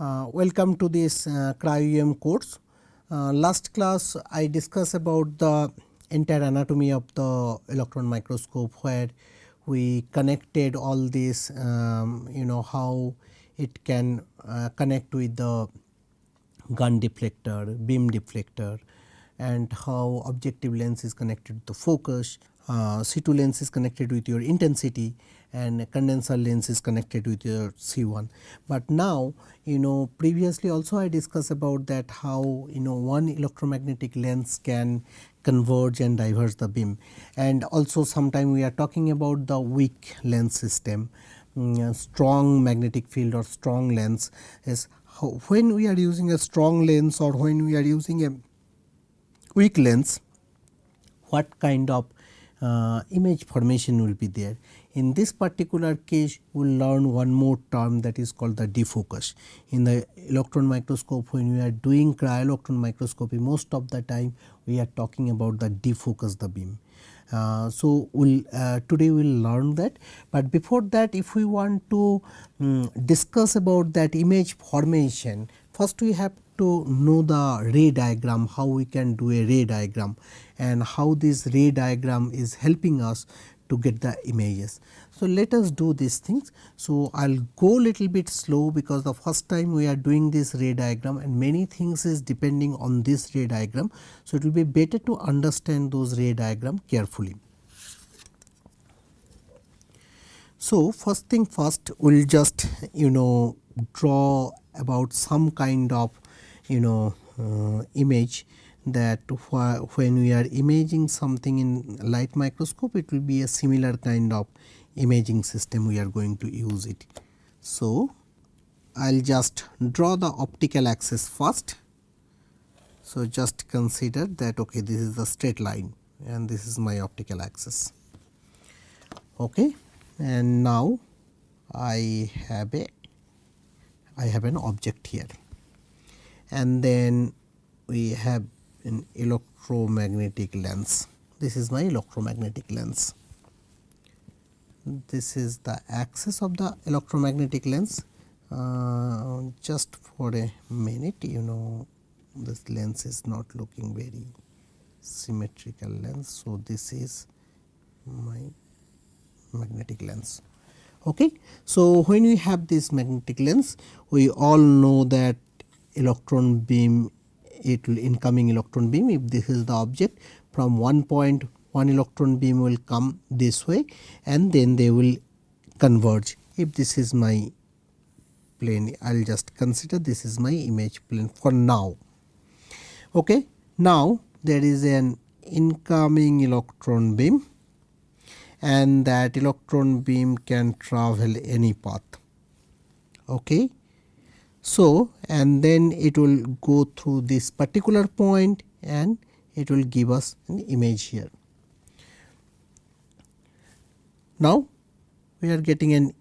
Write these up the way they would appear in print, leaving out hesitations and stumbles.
Welcome to this Cryo-EM course. Last class I discussed about the entire anatomy of the electron microscope, where we connected all this how it can connect with the gun deflector, beam deflector, and how objective lens is connected to focus, C2 lens is connected with your intensity, and condenser lens is connected with your C1. But now previously also I discussed about that how one electromagnetic lens can converge and diverge the beam, and also sometime we are talking about the weak lens system. Strong magnetic field or strong lens is when we are using a strong lens or when we are using a weak lens, what kind of image formation will be there. In this particular case, we will learn one more term, that is called the defocus. In the electron microscope, when we are doing cryo-electron microscopy, most of the time we are talking about the defocus the beam. So today we will learn that, but before that, if we want to discuss about that image formation, first we have to know the ray diagram, how we can do a ray diagram and how this ray diagram is helping us to get the images. So let us do these things. So I will go little bit slow because the first time we are doing this ray diagram and many things is depending on this ray diagram. So it will be better to understand those ray diagram carefully. So first thing first, we will just draw about some kind of image, that when we are imaging something in light microscope, it will be a similar kind of imaging system we are going to use it. So I will just draw the optical axis first. So just consider that this is the straight line and this is my optical axis. And now I have an object here, and then we have an electromagnetic lens. This is my electromagnetic lens. This is the axis of the electromagnetic lens. Just for a minute, this lens is not looking very symmetrical lens. So this is my magnetic lens. So when we have this magnetic lens, we all know that electron beam, it will incoming electron beam, if this is the object, from one point one electron beam will come this way and then they will converge. If this is my plane, I will just consider this is my image plane for now. Now there is an incoming electron beam, and that electron beam can travel any path. So and then it will go through this particular point and it will give us an image here. Now we are getting an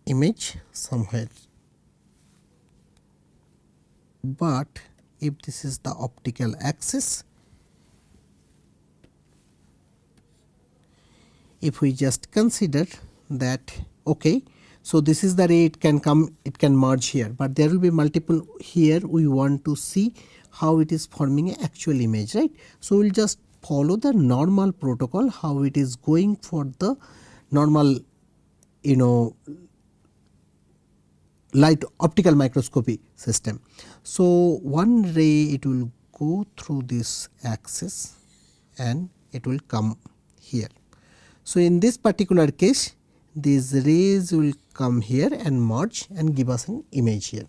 image somewhere, but if this is the optical axis, if we just consider that so this is the ray, it can come, it can merge here, but there will be multiple here. We want to see how it is forming an actual image, right? So we will just follow the normal protocol, how it is going for the normal light optical microscopy system. So one ray, it will go through this axis and it will come here. So in this particular case, these rays will come here and merge and give us an image here.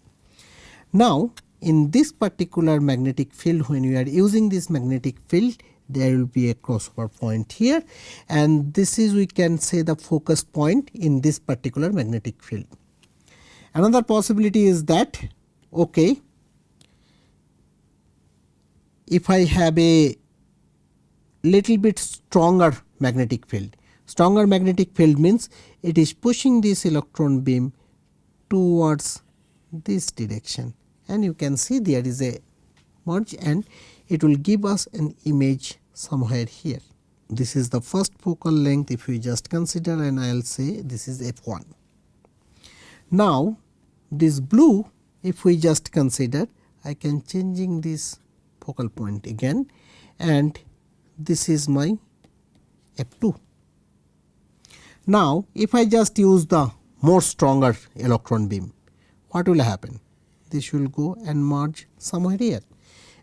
Now in this particular magnetic field, when we are using this magnetic field, there will be a crossover point here, and this is, we can say, the focus point in this particular magnetic field. Another possibility is that if I have a little bit stronger magnetic field, stronger magnetic field means it is pushing this electron beam towards this direction, and you can see there is a merge and it will give us an image somewhere here. This is the first focal length, if we just consider, and I will say this is f1. Now this blue if we just consider, I can changing this focal point again, and this is my F2. Now, if I just use the more stronger electron beam, what will happen? This will go and merge somewhere here,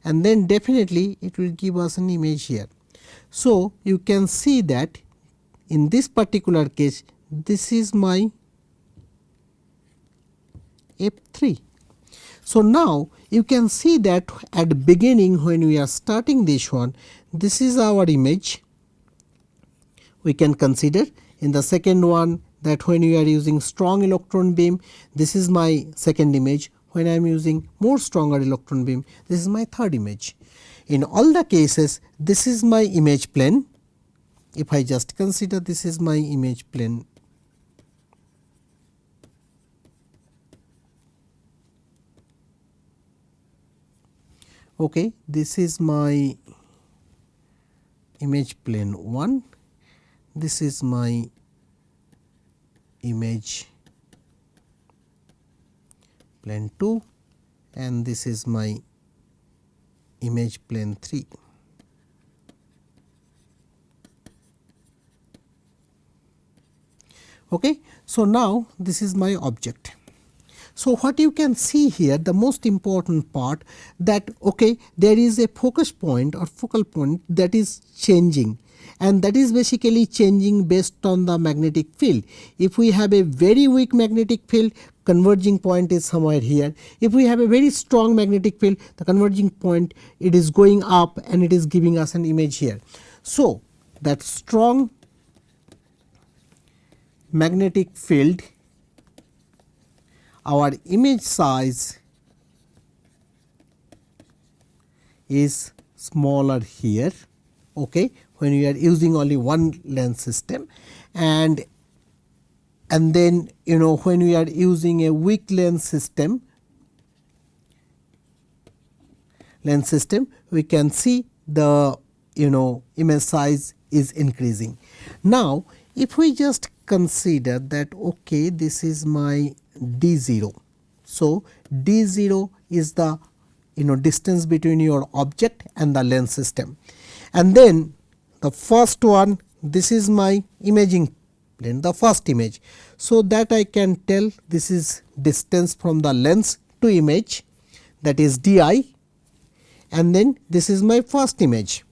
and then definitely it will give us an image here. So, you can see that in this particular case, this is my F3. So, now you can see that at the beginning when we are starting this one, this is our image. We can consider in the second one that when we are using strong electron beam, this is my second image. When I am using more stronger electron beam, this is my third image. In all the cases, this is my image plane. If I just consider, this is my image plane. Okay, this is my image plane 1, this is my image plane 2, and this is my image plane 3. Okay. So, now this is my object. So, what you can see here, the most important part, that okay, there is a focus point or focal point that is changing, and that is basically changing based on the magnetic field. If we have a very weak magnetic field, converging point is somewhere here. If we have a very strong magnetic field, the converging point, it is going up and it is giving us an image here. So, that strong magnetic field, our image size is smaller here, okay, when we are using only one lens system, and then when we are using a weak lens system, we can see the image size is increasing. Now, if we just consider that okay, this is my D0. So, D0 is the distance between your object and the lens system, and then the first one, this is my imaging plane, the first image. So, that I can tell this is distance from the lens to image, that is Di, and then this is my first image.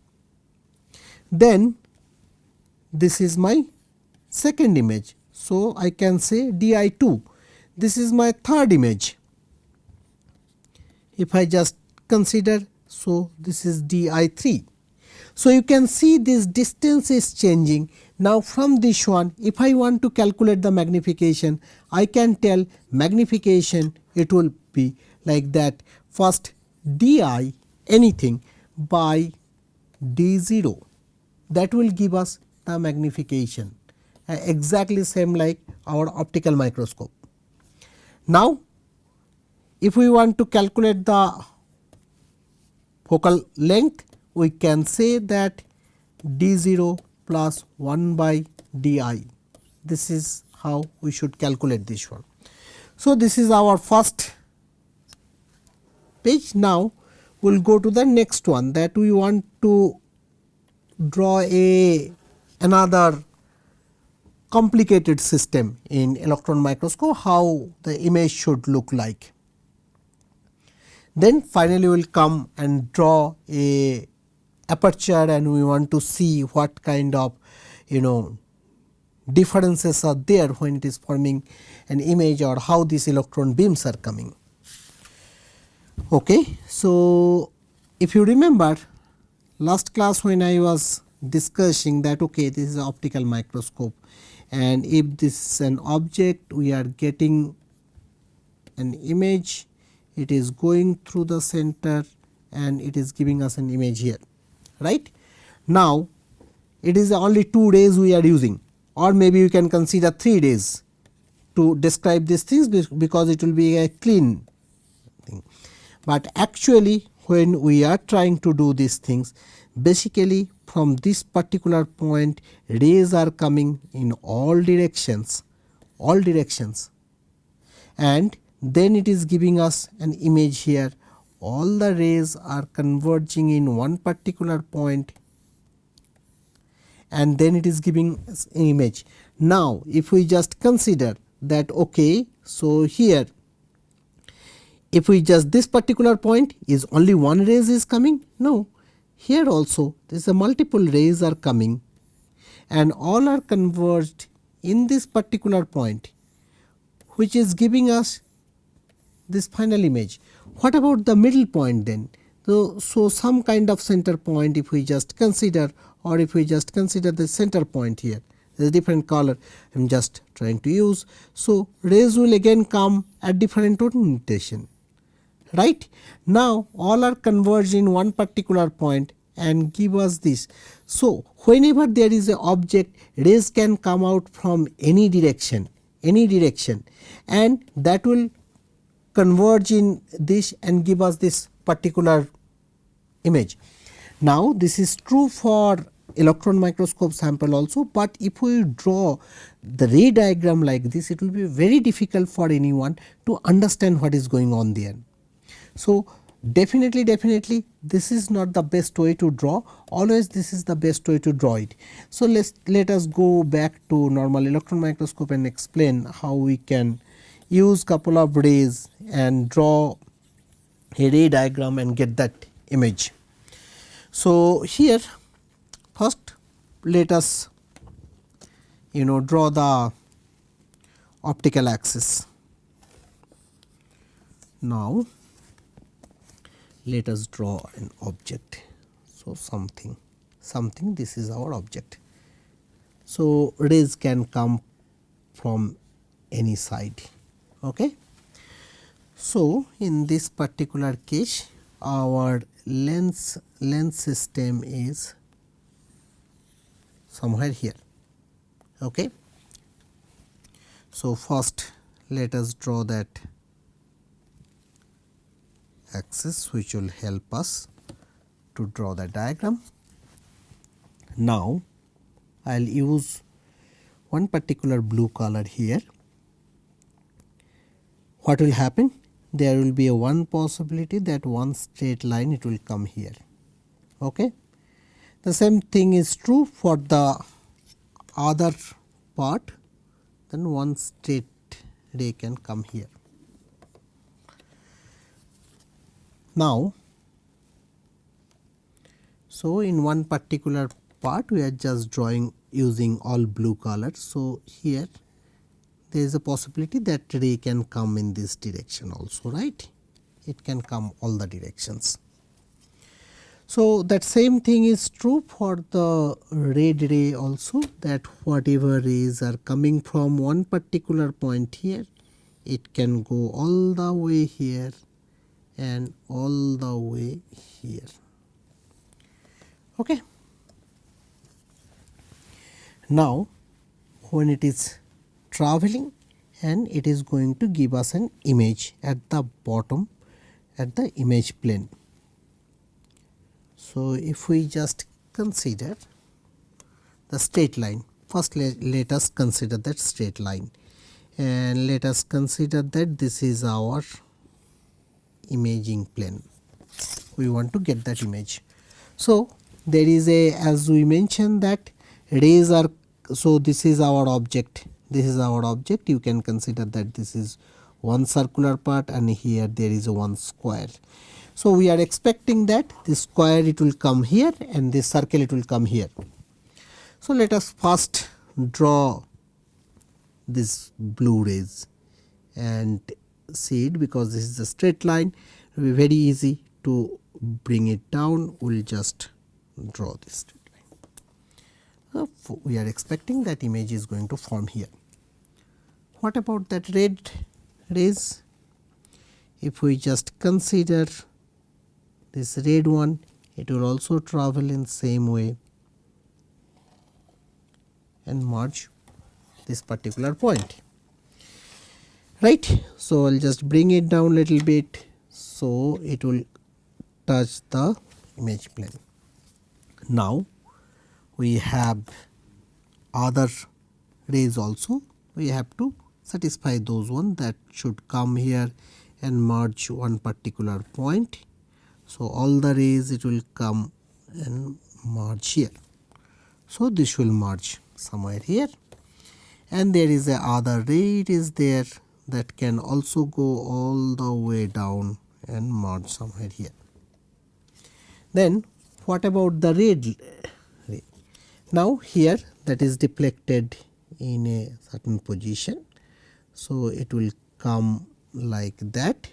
Then this is my second image. So, I can say Di2. This is my third image. If I just consider, so this is Di3. So, you can see this distance is changing. Now, from this one, if I want to calculate the magnification, I can tell magnification, it will be like that, first Di anything by D0, that will give us the magnification, exactly same like our optical microscope. Now, if we want to calculate the focal length, we can say that D0 plus 1 by Di. This is how we should calculate this one. So, this is our first page. Now, we will go to the next one, that we want to draw another complicated system in electron microscope, how the image should look like. Then finally, we will come and draw a aperture, and we want to see what kind of differences are there when it is forming an image, or how these electron beams are coming. Okay. So, if you remember last class when I was discussing that okay, this is an optical microscope, and if this is an object, we are getting an image, it is going through the center and it is giving us an image here, right. Now, it is only 2 days we are using, or maybe you can consider 3 days to describe these things, because it will be a clean thing. But actually, when we are trying to do these things, basically from this particular point, rays are coming in all directions, and then it is giving us an image here. All the rays are converging in one particular point, and then it is giving us an image. Now, if we just consider that, okay, so here if we just this particular point is only one rays is coming, no, here also there is a multiple rays are coming and all are converged in this particular point, which is giving us this final image. What about the middle point then? So some kind of center point if we just consider, or if we just consider the center point here, there is a different color I am just trying to use. So rays will again come at different orientation, right. Now all are converged in one particular point and give us this. So whenever there is a object, rays can come out from any direction, and that will converge in this and give us this particular image. Now this is true for electron microscope sample also, but if we draw the ray diagram like this, it will be very difficult for anyone to understand what is going on there. So definitely this is not the best way to draw, always this is the best way to draw it. So let us go back to normal electron microscope and explain how we can use couple of rays and draw a ray diagram and get that image. So here first let us draw the optical axis. Now let us draw an object. So something this is our object. So rays can come from any side, okay. So in this particular case our lens system is somewhere here, okay. So first let us draw that axis which will help us to draw the diagram. Now I will use one particular blue color here. What will happen? There will be a one possibility that one straight line it will come here, okay. The same thing is true for the other part, then one straight ray can come here. Now, so in one particular part we are just drawing using all blue colors. So here there is a possibility that ray can come in this direction also, right. It can come all the directions. So that same thing is true for the red ray also, that whatever rays are coming from one particular point here, it can go all the way here and all the way here, okay. Now when it is traveling and it is going to give us an image at the bottom at the image plane. So if we just consider the straight line, first let us consider that straight line, and let us consider that this is our imaging plane. We want to get that image. So there is a, as we mentioned, that rays are, so this is our object, you can consider that this is one circular part and here there is a one square. So we are expecting that this square it will come here and this circle it will come here. So let us first draw this blue rays and see it, because this is a straight line, it will be very easy to bring it down. We will just draw this straight line. So we are expecting that image is going to form here. What about that red rays? If we just consider this red one, it will also travel in same way and merge this particular point, right. So I will just bring it down little bit, so it will touch the image plane. Now we have other rays also, we have to satisfy those one that should come here and merge one particular point. So, all the rays it will come and merge here. So, this will merge somewhere here, and there is a other ray it is there that can also go all the way down and merge somewhere here. Then what about the red ray? Now, here that is deflected in a certain position. So, it will come like that.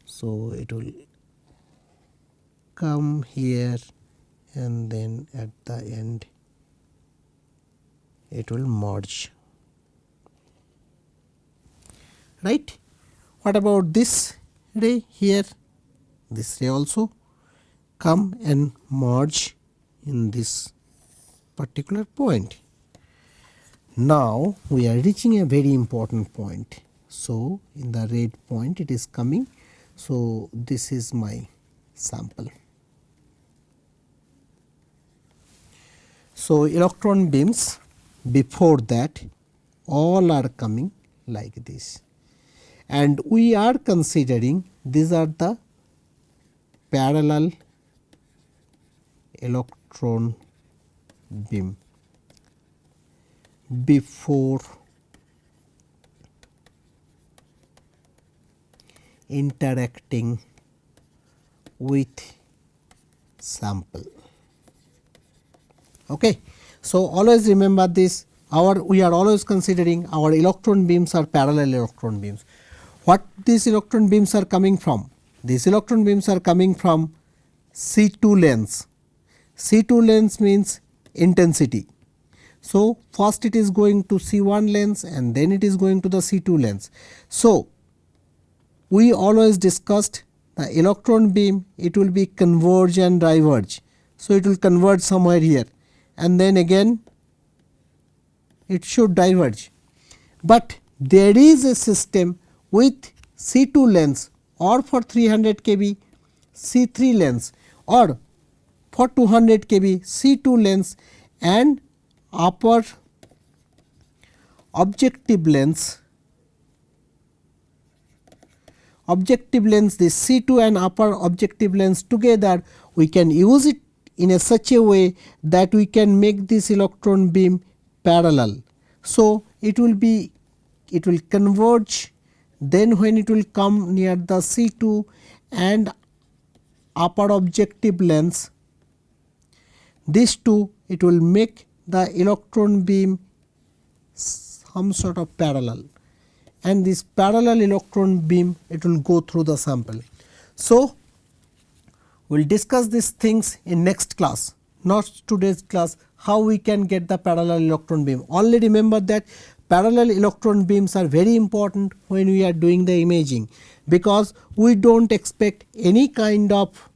So, it will come here and then at the end it will merge, right. What about this ray here? This ray also come and merge in this particular point. Now, we are reaching a very important point. So, in the red point it is coming. So, this is my sample. So, electron beams before that all are coming like this, and we are considering these are the parallel electron beam before interacting with sample. Okay. So, always remember this, we are always considering our electron beams are parallel electron beams. What these electron beams are coming from? These electron beams are coming from C2 lens. C2 lens means intensity. So, first it is going to C1 lens and then it is going to the C2 lens. So, we always discussed the electron beam, it will be converge and diverge. So, it will converge somewhere here and then again it should diverge. But there is a system with C2 lens or for 300 kb C3 lens or for 200 kb C2 lens and upper objective lens. This C2 and upper objective lens together, we can use it in a such a way that we can make this electron beam parallel. So, it will converge, then when it will come near the C2 and upper objective lens, these two it will make the electron beam some sort of parallel, and this parallel electron beam it will go through the sample. So, we will discuss these things in next class, not today's class, how we can get the parallel electron beam. Only remember that parallel electron beams are very important when we are doing the imaging, because we do not expect any kind of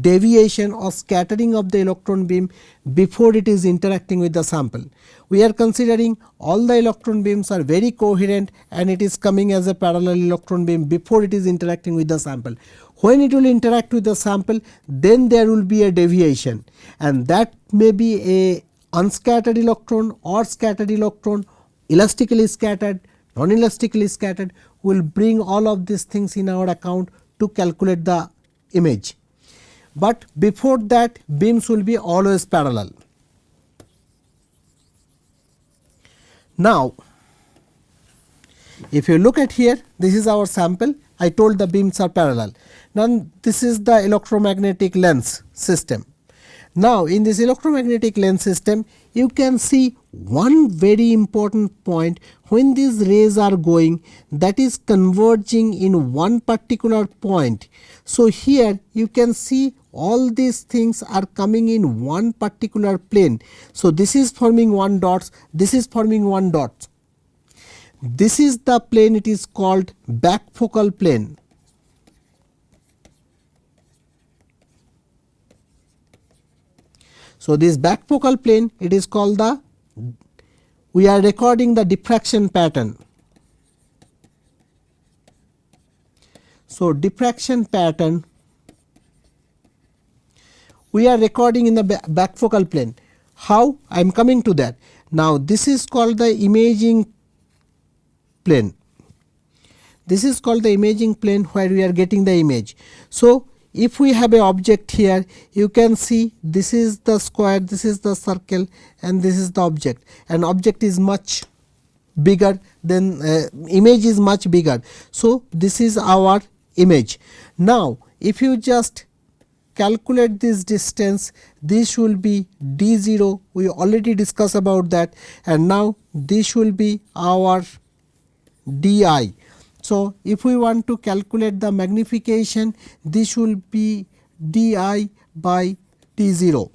deviation or scattering of the electron beam before it is interacting with the sample. We are considering all the electron beams are very coherent and it is coming as a parallel electron beam before it is interacting with the sample. When it will interact with the sample, then there will be a deviation, and that may be a unscattered electron or scattered electron, elastically scattered, non-elastically scattered. We will bring all of these things in our account to calculate the image. But before that, beams will be always parallel. Now, if you look at here, this is our sample. I told the beams are parallel. Now, this is the electromagnetic lens system. Now, in this electromagnetic lens system, you can see one very important point when these rays are going, that is converging in one particular point. So, here you can see all these things are coming in one particular plane. So, this is forming one dot, this is forming one dot. This is the plane, it is called back focal plane. So, this back focal plane, it is called the, we are recording the diffraction pattern. So, diffraction pattern we are recording in the back focal plane. How? I am coming to that. Now this is called the imaging plane. This is called the imaging plane where we are getting the image. So if we have a object here, you can see this is the square, this is the circle, and this is the object, and object is much bigger than image is much bigger. So this is our image. Now if you just calculate this distance, this will be d0, we already discussed about that, and now this will be our di. So if we want to calculate the magnification, this will be di by d0,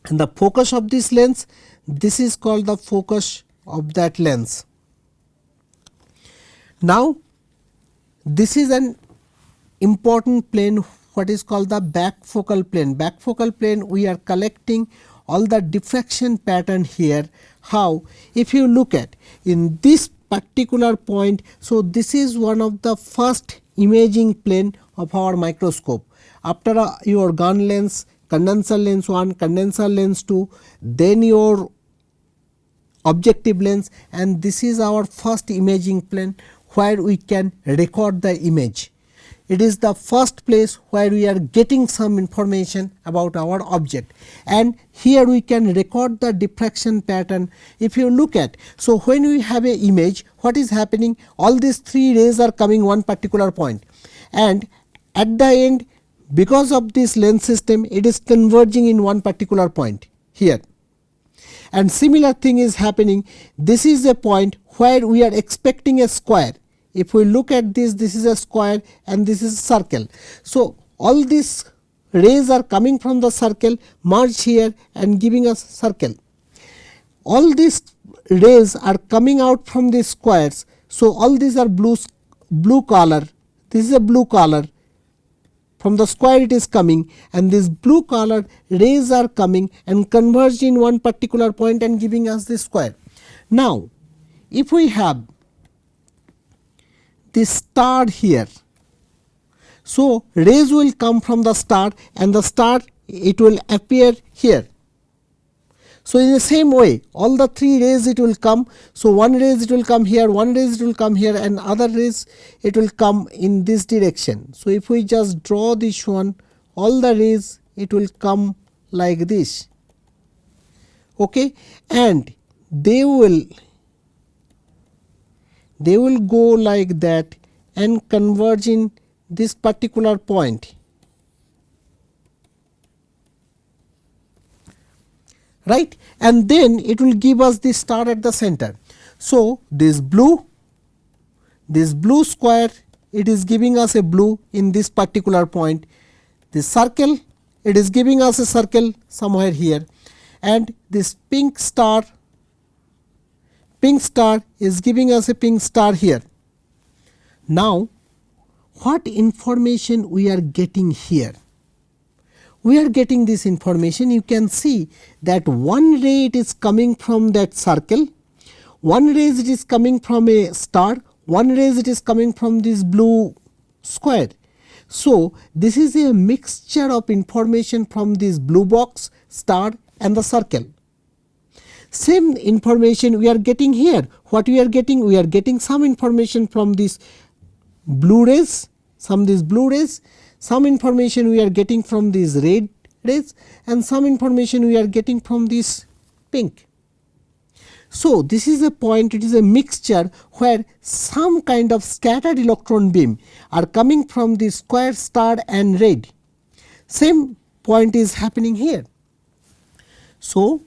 and the focus of this lens, this is called the focus of that lens. Now this is an important plane, what is called the back focal plane. Back focal plane, we are collecting all the diffraction pattern here. How? If you look at in this particular point, so this is one of the first imaging plane of our microscope. After your gun lens, condenser lens 1, condenser lens 2, then your objective lens, and this is our first imaging plane where we can record the image. It is the first place where we are getting some information about our object, and here we can record the diffraction pattern. If you look at, so when we have a image, what is happening, all these three rays are coming one particular point, and at the end, because of this lens system, it is converging in one particular point here. And similar thing is happening, this is a point where we are expecting a square. If we look at this, this is a square and this is a circle. So all these rays are coming from the circle, merge here and giving us circle. All these rays are coming out from these squares. So all these are blue color. This is a blue color. From the square it is coming, and these blue color rays are coming and converge in one particular point and giving us this square. Now if we have this star here, so rays will come from the star, and the star it will appear here. So in the same way, all the three rays it will come. So one rays it will come here, one rays it will come here, and other rays it will come in this direction. So if we just draw this one, all the rays it will come like this, okay, and they will go like that and converge in this particular point, right, and then it will give us the star at the center. So this blue square, it is giving us a blue in this particular point. This circle, it is giving us a circle somewhere here, and this pink star is giving us a pink star here. Now what information we are getting here? We are getting this information. You can see that one ray it is coming from that circle, one ray it is coming from a star, one ray it is coming from this blue square. So this is a mixture of information from this blue box, star, and the circle. Same information we are getting here. What we are getting? We are getting some information from these blue rays, some information we are getting from these red rays, and some information we are getting from this pink. So this is a point, it is a mixture where some kind of scattered electron beam are coming from the square, star, and red. Same point is happening here. So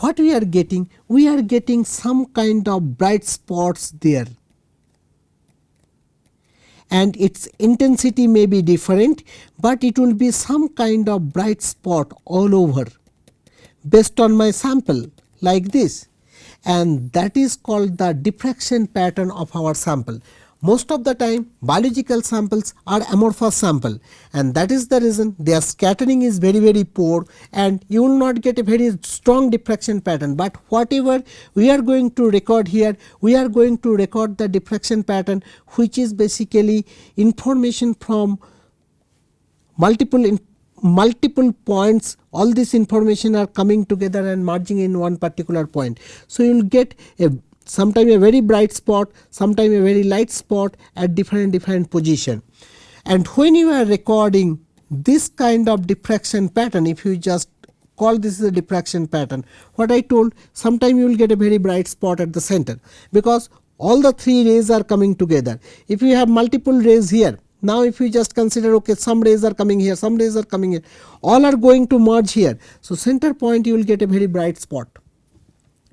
what we are getting? We are getting some kind of bright spots there, and its intensity may be different, but it will be some kind of bright spot all over based on my sample like this, and that is called the diffraction pattern of our sample. Most of the time biological samples are amorphous sample, and that is the reason their scattering is very poor, and you will not get a very strong diffraction pattern. But whatever we are going to record here, we are going to record the diffraction pattern, which is basically information from multiple multiple points, all this information are coming together and merging in one particular point. So you will get a sometime a very bright spot, sometime a very light spot at different position. And when you are recording this kind of diffraction pattern, if you just call this a diffraction pattern, what I told, sometime you will get a very bright spot at the center, because all the three rays are coming together. If you have multiple rays here, now if you just consider, okay, some rays are coming here, some rays are coming here, all are going to merge here. So center point you will get a very bright spot,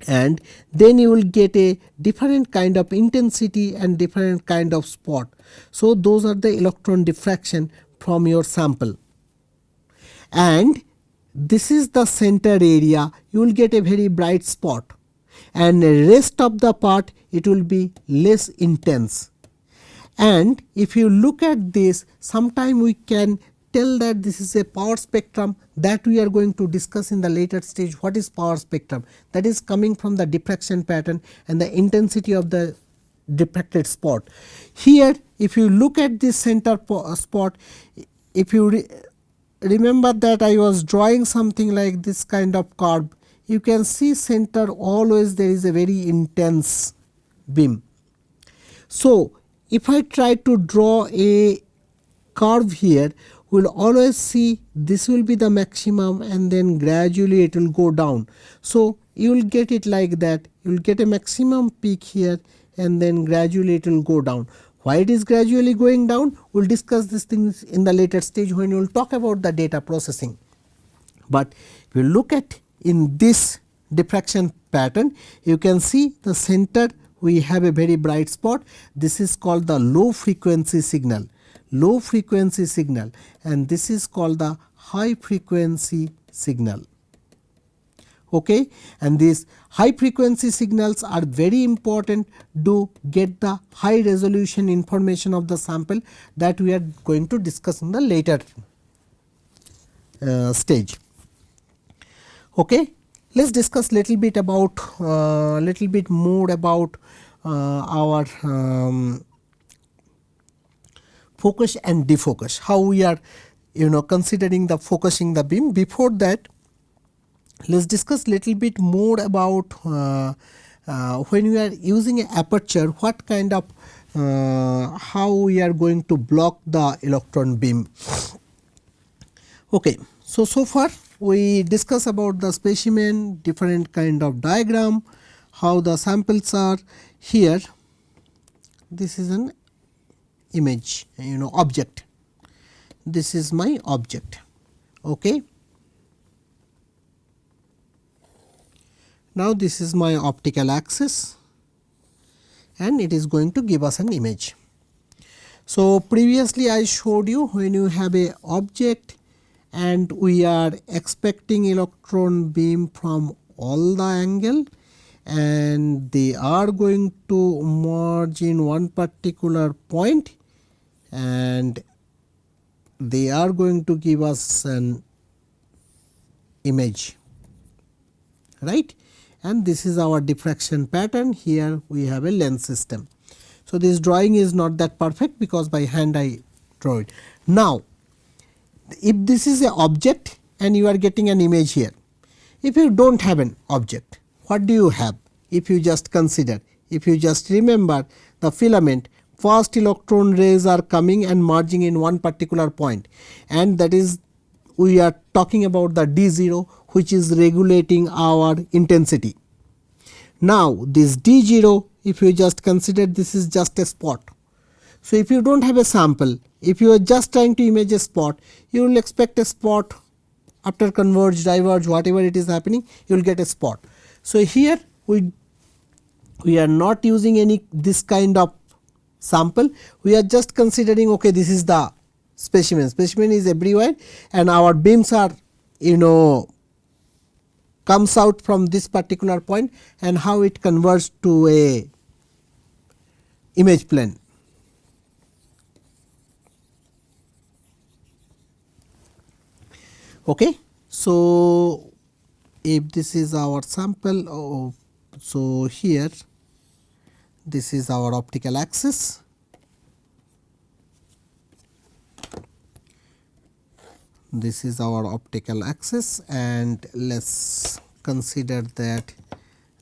and then you will get a different kind of intensity and different kind of spot. So those are the electron diffraction from your sample, and this is the center area, you will get a very bright spot, and the rest of the part it will be less intense. And if you look at this, sometime we can tell that this is a power spectrum that we are going to discuss in the later stage. What is power spectrum? That is coming from the diffraction pattern and the intensity of the diffracted spot. Here if you look at this center spot, if you remember that I was drawing something like this kind of curve, you can see center always there is a very intense beam. So if I try to draw a curve here, we will always see this will be the maximum and then gradually it will go down. So you will get it like that, you will get a maximum peak here and then gradually it will go down. Why it is gradually going down? We will discuss these things in the later stage when we will talk about the data processing. But if you look at in this diffraction pattern, you can see the center we have a very bright spot. This is called the low frequency signal, and this is called the high frequency signal. Okay, and these high frequency signals are very important to get the high resolution information of the sample that we are going to discuss in the later stage. Okay, let's discuss little bit about little bit more about our focus and defocus, how we are considering the focusing the beam. Before that, let's discuss little bit more about when we are using an aperture, what kind of how we are going to block the electron beam. Okay, so far we discuss about the specimen, different kind of diagram, how the samples are here. This is an image, object. This is my object. Okay. Now this is my optical axis and it is going to give us an image. So previously I showed you, when you have a object and we are expecting electron beam from all the angle and they are going to merge in one particular point and they are going to give us an image, right? And this is our diffraction pattern. Here we have a lens system. So this drawing is not that perfect because by hand I draw it. Now if this is an object and you are getting an image here, if you don't have an object, what do you have? If you just consider, if you just remember the filament, first electron rays are coming and merging in one particular point, and that is we are talking about the D0, which is regulating our intensity. Now this D0, if you just consider, this is just a spot. So if you don't have a sample, if you are just trying to image a spot, you will expect a spot after converge, diverge, whatever it is happening, you will get a spot. So here we are not using any this kind of sample, we are just considering, okay, this is the specimen is everywhere and our beams are comes out from this particular point and how it converts to a image plane. Okay. So if this is our sample, so here this is our optical axis, this is our optical axis, and let's consider that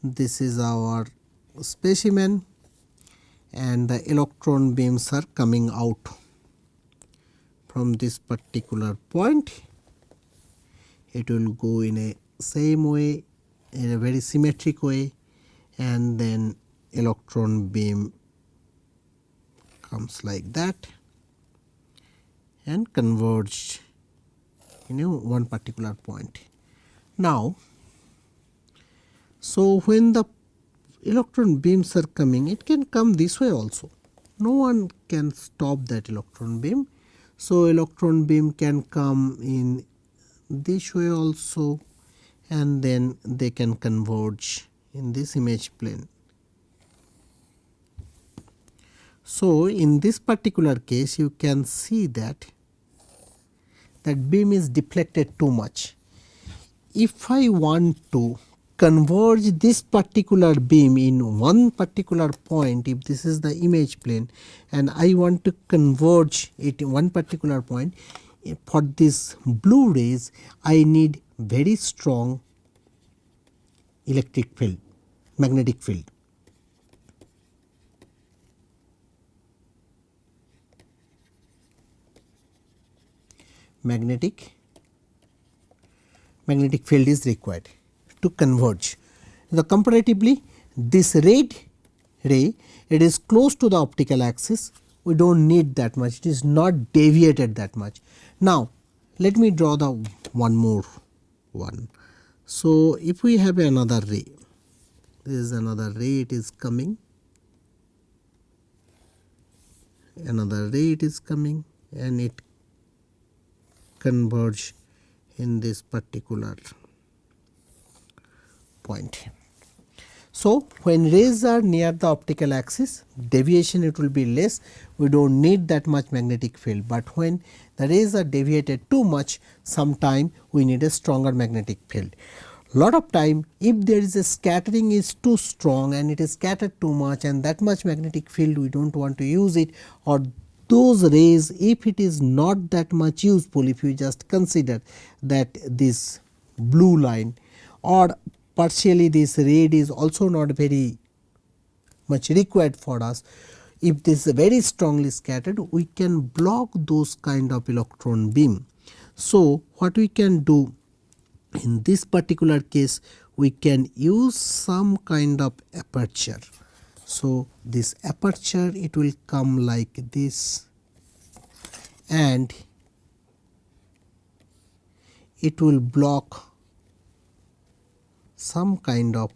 this is our specimen and the electron beams are coming out from this particular point. It will go in a same way, in a very symmetric way, and then electron beam comes like that and converge in one particular point. Now, so when the electron beams are coming, it can come this way also. No one can stop that electron beam. So, electron beam can come in this way also, and then they can converge in this image plane. So, in this particular case you can see that beam is deflected too much. If I want to converge this particular beam in one particular point, if this is the image plane and I want to converge it in one particular point, for this blue rays I need very strong electric field, magnetic field. Magnetic field is required to converge. So, comparatively this red ray, it is close to the optical axis, we do not need that much, it is not deviated that much. Now, let me draw the one more one. So, if we have another ray, this is another ray, it is coming, another ray it is coming, and it converge in this particular point. So, when rays are near the optical axis, deviation it will be less, we do not need that much magnetic field, but when the rays are deviated too much, sometime we need a stronger magnetic field. Lot of time if there is a scattering is too strong and it is scattered too much and that much magnetic field we do not want to use it, or those rays if it is not that much useful, if you just consider that this blue line or partially this red is also not very much required for us, if this is very strongly scattered we can block those kind of electron beam. So, what we can do in this particular case, we can use some kind of aperture. So, this aperture it will come like this and it will block some kind of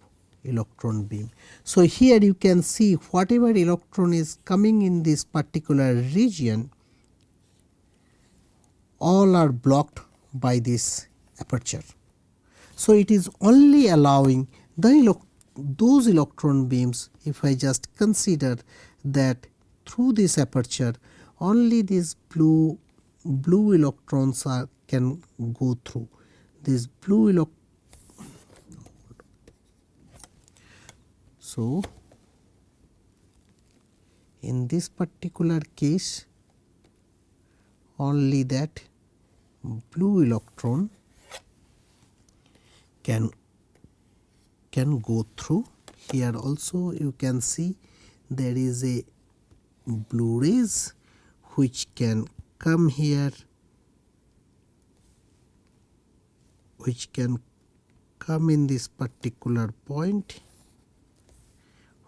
electron beam. So, here you can see whatever electron is coming in this particular region, all are blocked by this aperture. So, it is only allowing those electron beams, if I just consider that through this aperture only these blue electrons can go through. This blue So, in this particular case only that blue electron can go through. Here also you can see there is a blue rays which can come here, which can come in this particular point,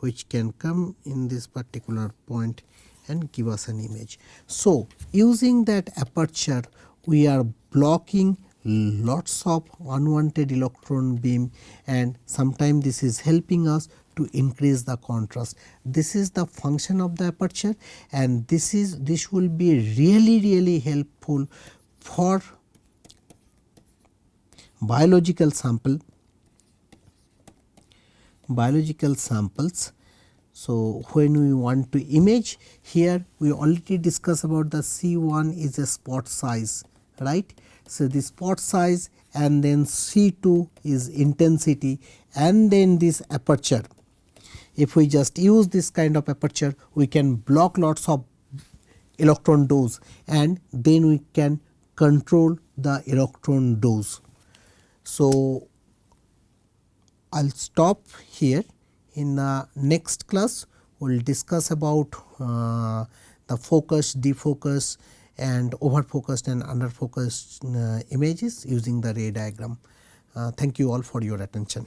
which can come in this particular point and give us an image. So, using that aperture we are blocking lots of unwanted electron beam, and sometimes this is helping us to increase the contrast. This is the function of the aperture, and this will be really helpful for biological samples. So, when we want to image, here we already discussed about the C1 is a spot size, right. So, the spot size, and then C2 is intensity, and then this aperture. If we just use this kind of aperture, we can block lots of electron dose, and then we can control the electron dose. So, I will stop here. In the next class we will discuss about the focus, defocus and over focused and under focused images using the ray diagram. Thank you all for your attention.